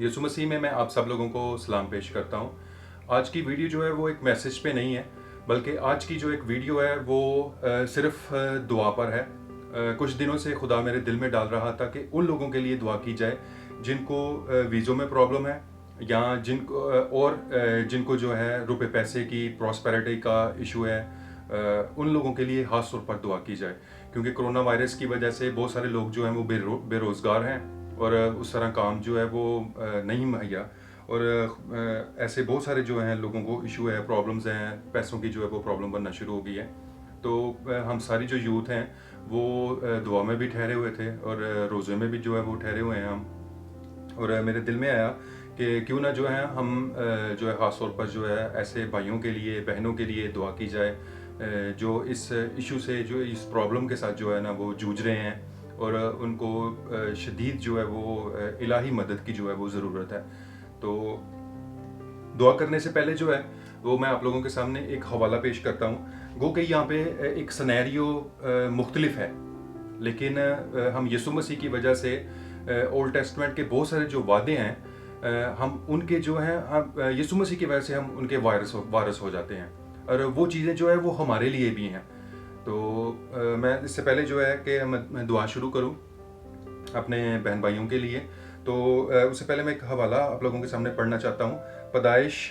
यीशु मसीह में मैं आप सब लोगों को सलाम पेश करता हूँ। आज की वीडियो जो है वो एक मैसेज पे नहीं है, बल्कि आज की जो एक वीडियो है वो सिर्फ दुआ पर है। कुछ दिनों से खुदा मेरे दिल में डाल रहा था कि उन लोगों के लिए दुआ की जाए जिनको वीज़ों में प्रॉब्लम है, या जिनको जो है रुपए पैसे की प्रॉस्पेरिटी का इशू है। उन लोगों के लिए खास तौर पर दुआ की जाए, क्योंकि कोरोना वायरस की वजह से बहुत सारे लोग जो हैं वो बेरोज़गार हैं और उस तरह काम जो है वो नहीं मुहैया। और ऐसे बहुत सारे जो हैं लोगों को इशू है, प्रॉब्लम्स हैं, पैसों की जो है वो प्रॉब्लम बनना शुरू हो गई है। तो हम सारी जो यूथ हैं वो दुआ में भी ठहरे हुए थे और रोज़े में भी जो है वो ठहरे हुए हैं हम। और मेरे दिल में आया कि क्यों ना जो है हम जो है ख़ास तौर पर जो है ऐसे भाइयों के लिए, बहनों के लिए दुआ की जाए जो इस इशू से, जो इस प्रॉब्लम के साथ जो है ना वो जूझ रहे हैं और उनको शदीद जो है वो इलाही मदद की जो है वो ज़रूरत है। तो दुआ करने से पहले जो है वो मैं आप लोगों के सामने एक हवाला पेश करता हूँ। गो कि यहाँ पे एक सिनेरियो मुख्तलिफ है, लेकिन हम यीशु मसीह की वजह से ओल्ड टेस्टमेंट के बहुत सारे जो वादे हैं हम उनके जो हैं हम यीशु मसीह की वजह से हम उनके वारिस हो जाते हैं, और वो चीज़ें जो है वो हमारे लिए भी हैं। तो मैं इससे पहले जो है कि मैं दुआ शुरू करूँ अपने बहन भाइयों के लिए, तो उससे पहले मैं एक हवाला आप लोगों के सामने पढ़ना चाहता हूँ। पैदाइश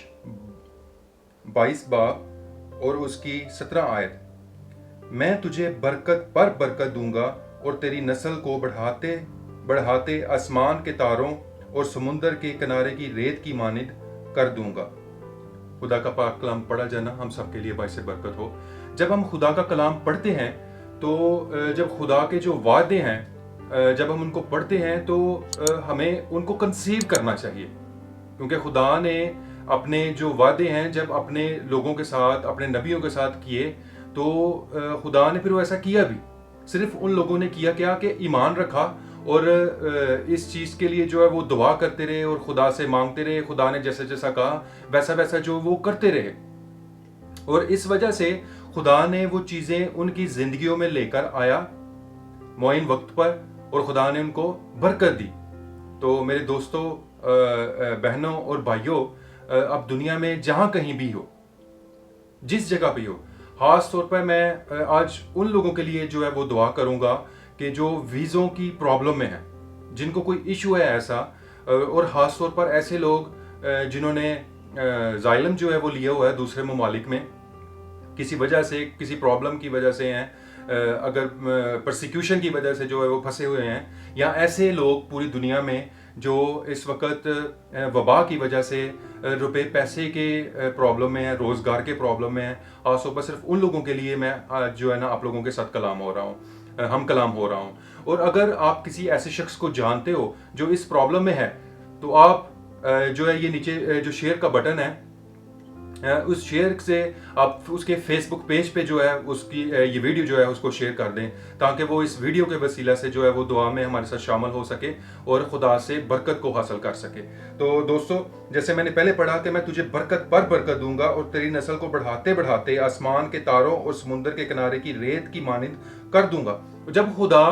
22 बाब और उसकी 17 आयत। मैं तुझे बरकत पर बरकत दूंगा और तेरी नस्ल को बढ़ाते बढ़ाते आसमान के तारों और समुंदर के किनारे की रेत की मानिंद कर दूंगा। खुदा का पाक कलाम पढ़ा जाना हम सबके लिए बाइस बरकत हो। जब हम खुदा का कलाम पढ़ते हैं तो जब खुदा के जो वादे हैं जब हम उनको पढ़ते हैं तो हमें उनको कंसीव करना चाहिए, क्योंकि खुदा ने अपने जो वादे हैं जब अपने लोगों के साथ, अपने नबियों के साथ किए, तो खुदा ने फिर वो ऐसा किया भी। सिर्फ उन लोगों ने किया क्या कि ईमान रखा और इस चीज़ के लिए जो है वो दुआ करते रहे और खुदा से मांगते रहे। खुदा ने जैसा जैसा कहा वैसा वैसा जो वो करते रहे, और इस वजह से खुदा ने वो चीज़ें उनकी ज़िंदगियों में लेकर आया मुआयन वक्त पर, और खुदा ने उनको बरकत दी। तो मेरे दोस्तों, बहनों और भाइयों, अब दुनिया में जहाँ कहीं भी हो, जिस जगह भी हो, ख़ास तौर पर मैं आज उन लोगों के लिए जो है वो दुआ करूँगा कि जो वीज़ों की प्रॉब्लम में हैं, जिनको कोई इशू है ऐसा, और ख़ास तौर पर ऐसे लोग जिन्होंने ज़ाइलम जो है वो लिया हुआ है दूसरे ममालिक में, किसी वजह से, किसी प्रॉब्लम की वजह से हैं, अगर परसिक्यूशन की वजह से जो है वो फंसे हुए हैं, या ऐसे लोग पूरी दुनिया में जो इस वक्त वबा की वजह से रुपए पैसे के प्रॉब्लम में है, रोज़गार के प्रॉब्लम में है। खासतौर पर सिर्फ उन लोगों के लिए मैं आज जो है ना आप लोगों के साथ कलाम हो रहा हूँ, हम कलाम हो रहा हूँ। और अगर आप किसी ऐसे शख्स को जानते हो जो इस प्रॉब्लम में है, तो आप जो है ये नीचे जो शेयर का बटन है, उस शेयर से आप उसके फेसबुक पेज पे जो है उसकी ये वीडियो जो है उसको शेयर कर दें, ताकि वो इस वीडियो के वसीला से जो है वो दुआ में हमारे साथ शामिल हो सके और खुदा से बरकत को हासिल कर सके। तो दोस्तों, जैसे मैंने पहले पढ़ा कि मैं तुझे बरकत पर बरकत दूंगा और तेरी नस्ल को बढ़ाते बढ़ाते आसमान के तारों और समुंदर के किनारे की रेत की मानिंद कर दूंगा। जब खुदा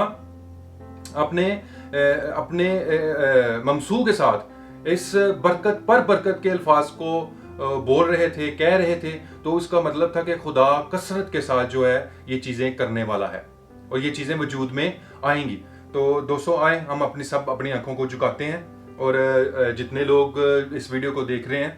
अपने अपने ममसू के साथ इस बरकत पर बरकत के अल्फाज को बोल रहे थे, कह रहे थे, तो उसका मतलब था कि खुदा कसरत के साथ जो है ये चीज़ें करने वाला है और ये चीज़ें वजूद में आएंगी। तो दोस्तों, आए हम अपनी आंखों को झुकाते हैं, और जितने लोग इस वीडियो को देख रहे हैं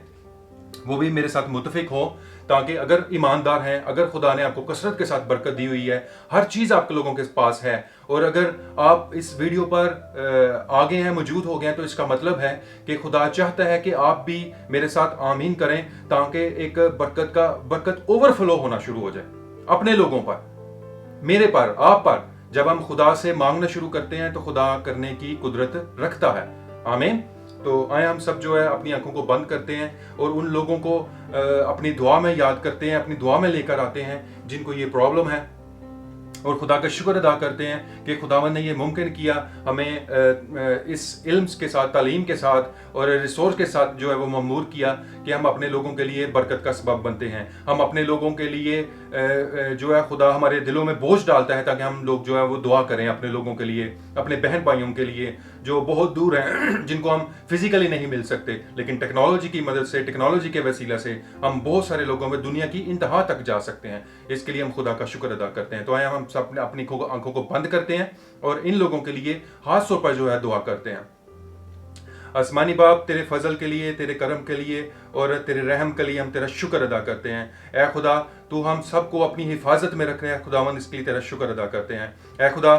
वो भी मेरे साथ मुत्तफिक हो, ताकि अगर ईमानदार हैं, अगर खुदा ने आपको कसरत के साथ बरकत दी हुई है, हर चीज़ आपके लोगों के पास है, और अगर आप इस वीडियो पर आगे हैं, मौजूद हो गए, तो इसका मतलब है कि खुदा चाहता है कि आप भी मेरे साथ आमीन करें, ताकि एक बरकत ओवरफ्लो होना शुरू हो जाए अपने लोगों पर, मेरे पर, आप पर। जब हम खुदा से मांगना शुरू करते हैं तो खुदा करने की कुदरत रखता है। आमीन। तो आए हम सब जो है अपनी आंखों को बंद करते हैं और उन लोगों को अपनी दुआ में याद करते हैं, अपनी दुआ में लेकर आते हैं जिनको ये प्रॉब्लम है, और खुदा का शुक्र अदा करते हैं कि खुदावंद ने ये मुमकिन किया, हमें इस इल्म के साथ, तालीम के साथ और रिसोर्स के साथ जो है वो ममूर किया कि हम अपने लोगों के लिए बरकत का सबब बनते हैं। हम अपने लोगों के लिए जो है खुदा हमारे दिलों में बोझ डालता है ताकि हम लोग जो है वो दुआ करें अपने लोगों के लिए, अपने बहन भाइयों के लिए, जो बहुत दूर हैं, जिनको हम फिजिकली नहीं मिल सकते, लेकिन टेक्नोलॉजी की मदद से, टेक्नोलॉजी के वसीला से हम बहुत सारे लोगों में दुनिया की इंतहा तक जा सकते हैं। इसके लिए हम खुदा का शुक्र अदा करते हैं। तो आइए हम सब अपनी आंखों को बंद करते हैं और इन लोगों के लिए हाथ पर जो है दुआ करते हैं। आसमानी बाप, तेरे फजल के लिए, तेरे करम के लिए और तेरे रहम के लिए हम तेरा शुक्र अदा करते हैं। ए खुदा, तू हम सबको अपनी हिफाजत में रख रहे हैं खुदावंद, इसके लिए तेरा शुक्र अदा करते हैं। ए खुदा,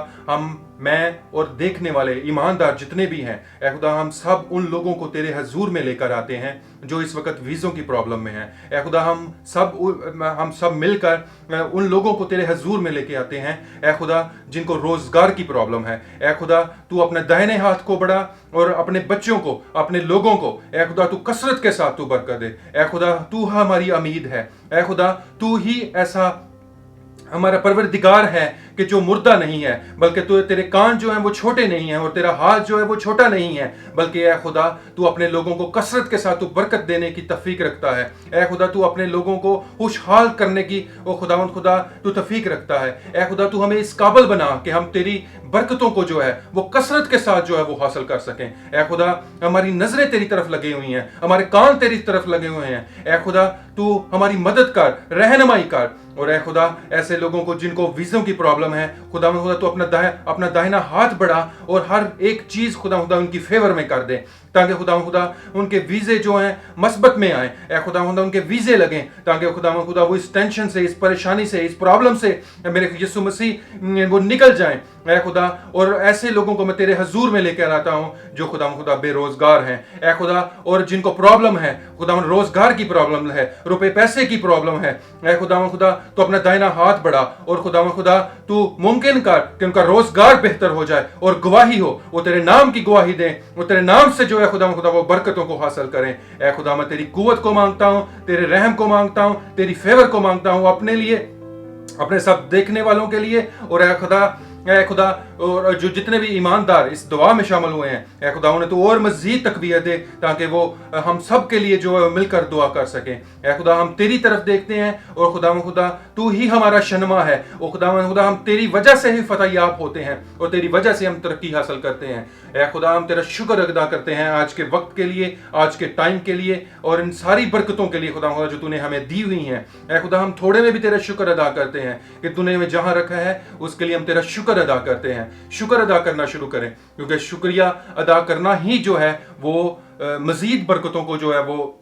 मैं और देखने वाले ईमानदार जितने भी हैं, ए खुदा, हम सब उन लोगों को तेरे हजूर में लेकर आते हैं जो इस वक्त वीज़ों की प्रॉब्लम में हैं। ए खुदा, हम सब मिलकर उन लोगों को तेरे हजूर में लेके आते हैं, ए खुदा, जिनको रोजगार की प्रॉब्लम है। ए खुदा, तू अपने दाहिने हाथ को बढ़ा और अपने बच्चों को, अपने लोगों को, ए खुदा, तू कसरत के साथ तू बरकत दे। ए खुदा, तू हमारी उम्मीद है। ए खुदा, तू ही ऐसा हमारा परवरदिगार है कि जो मुर्दा नहीं है, बल्कि तू, तेरे कान जो हैं वो छोटे नहीं हैं और तेरा हाथ जो है वो छोटा नहीं है, बल्कि ए खुदा, तू अपने लोगों को कसरत के साथ तू बरकत देने की तौफीक रखता है। ए खुदा, तू अपने लोगों को खुशहाल करने की ओ खुदावंद खुदा तू तौफीक रखता है। ए खुदा, तू हमें इस काबिल बना कि हम तेरी बरकतों को जो है वो कसरत के साथ जो है वो हासिल कर सकें। ए खुदा, हमारी नजरें तेरी तरफ लगी हुई हैं, हमारे कान तेरी तरफ लगे हुए हैं। ए खुदा, तू हमारी मदद कर, रहनुमाई कर। और ए खुदा, ऐसे लोगों को जिनको वीज़ों की प्रॉब्लम है, खुदा तू अपना दाहिना हाथ बढ़ा और हर एक चीज खुदा उनकी फेवर में कर दे, ताकि खुदा उनके वीजे जो हैं मस्बत में आए। ए खुदा उनके वीजे लगें, ताकि खुदा वो इस टेंशन से, इस परेशानी से, इस प्रॉब्लम से मेरे यीशु मसीह वो निकल जाएं। ए खुदा, और ऐसे लोगों को मैं तेरे हजूर में लेकर आता हूं जो खुदा बेरोजगार हैं। ए खुदा, और जिनको प्रॉब्लम है खुदा, रोजगार की प्रॉब्लम है, रुपए पैसे की प्रॉब्लम है। ए खुदा, तो अपना दाहिना हाथ बढ़ा और खुदा तू मुमकिन कर कि उनका रोजगार बेहतर हो जाए और गवाही हो, वो तेरे नाम की गवाही दें, वो तेरे नाम से जो है खुदा वो बरकतों को हासिल करें। ए खुदा, मैं तेरी कुव्वत को मांगता हूं, तेरे रहम को मांगता हूं, तेरी फेवर को मांगता हूं, अपने लिए, अपने सब देखने वालों के लिए, और ए खुदा, और जो जितने भी ईमानदार इस दुआ में शामिल हुए हैं, ए खुदा, उन्हें तो और मजीद तकवीत दे, ताकि वो हम सब के लिए जो है मिलकर दुआ कर सकें। ए खुदा, हम तेरी तरफ देखते हैं और खुदा तू ही हमारा शनमा है। और खुदा, हम तेरी वजह से ही फतहयाब होते हैं और तेरी वजह से हम तरक्की हासिल करते हैं। ए खुदा, हम तेरा शुक्र अदा करते हैं आज के वक्त के लिए, आज के टाइम के लिए और इन सारी बरकतों के लिए खुदा जो तूने हमें दी हुई हैं। ए खुदा, हम थोड़े में भी तेरा शुक्र अदा करते हैं कि तूने हमें जहां रखा है उसके लिए हम तेरा शुक्र अदा करते हैं। शुक्र अदा करना शुरू करें, क्योंकि शुक्रिया अदा करना ही जो है वो मजीद बरकतों को जो है वो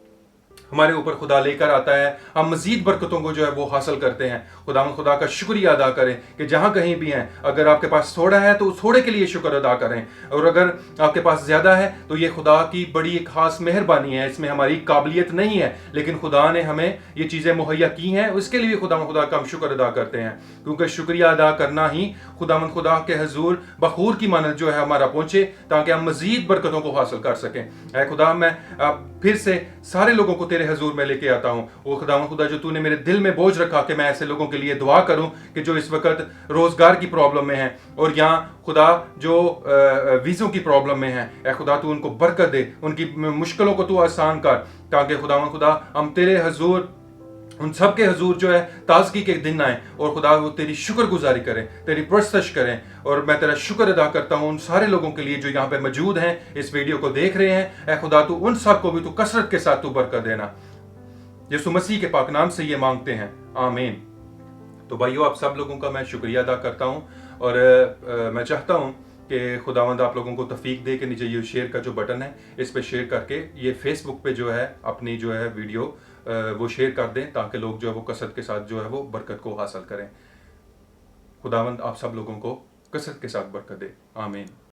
हमारे ऊपर खुदा लेकर आता है। हम मजीद बरकतों को जो है वो हासिल करते हैं। खुदा का शुक्रिया अदा करें कि जहां कहीं भी हैं, अगर आपके पास थोड़ा है तो उस थोड़े के लिए शुक्र अदा करें, और अगर आपके पास ज्यादा है तो ये खुदा की बड़ी एक खास मेहरबानी है, इसमें हमारी काबिलियत नहीं है, लेकिन खुदा ने हमें ये चीजें मुहैया की हैं, उसके लिए खुदा का हम शुक्र अदा करते हैं, क्योंकि शुक्रिया अदा करना ही खुदा के हजूर बखूर की मानद जो है हमारा पहुंचे, ताकि हम मजीद बरकतों को हासिल कर सकें। ऐ खुदा, मैं फिर से सारे लोगों को तेरे हजूर में लेके आता हूँ। वो खुदा जो तूने मेरे दिल में बोझ रखा कि मैं ऐसे लोगों के लिए दुआ करूं कि जो इस वक्त रोजगार की प्रॉब्लम में है, और यहाँ खुदा जो वीज़ों की प्रॉब्लम में है, ए खुदा तू उनको बरकत दे, उनकी मुश्किलों को तू आसान कर, ताकि खुदा हम तेरे हजूर, उन सब के हजूर जो है ताजगी के दिन आए और खुदा वो तेरी शुक्रगुजारी करें, तेरी परस्तश करें। और मैं तेरा शुक्र अदा करता हूँ उन सारे लोगों के लिए जो यहाँ पे मौजूद हैं, इस वीडियो को देख रहे हैं। ऐ खुदा, तू उन सब को भी तू कसरत के साथ तू बरकत देना। यीशु मसीह के पाक नाम से ये मांगते हैं, आमीन। तो भाइयों, आप सब लोगों का मैं शुक्रिया अदा करता हूँ, और मैं चाहता हूँ कि खुदावंद आप लोगों को तौफीक दे के नीचे ये शेयर का जो बटन है इस पे शेयर करके ये फेसबुक पे जो है अपनी जो है वीडियो वो शेयर कर दें, ताकि लोग जो है वो कसरत के साथ जो है वो बरकत को हासिल करें। खुदावंद आप सब लोगों को कसरत के साथ बरकत दे, आमीन।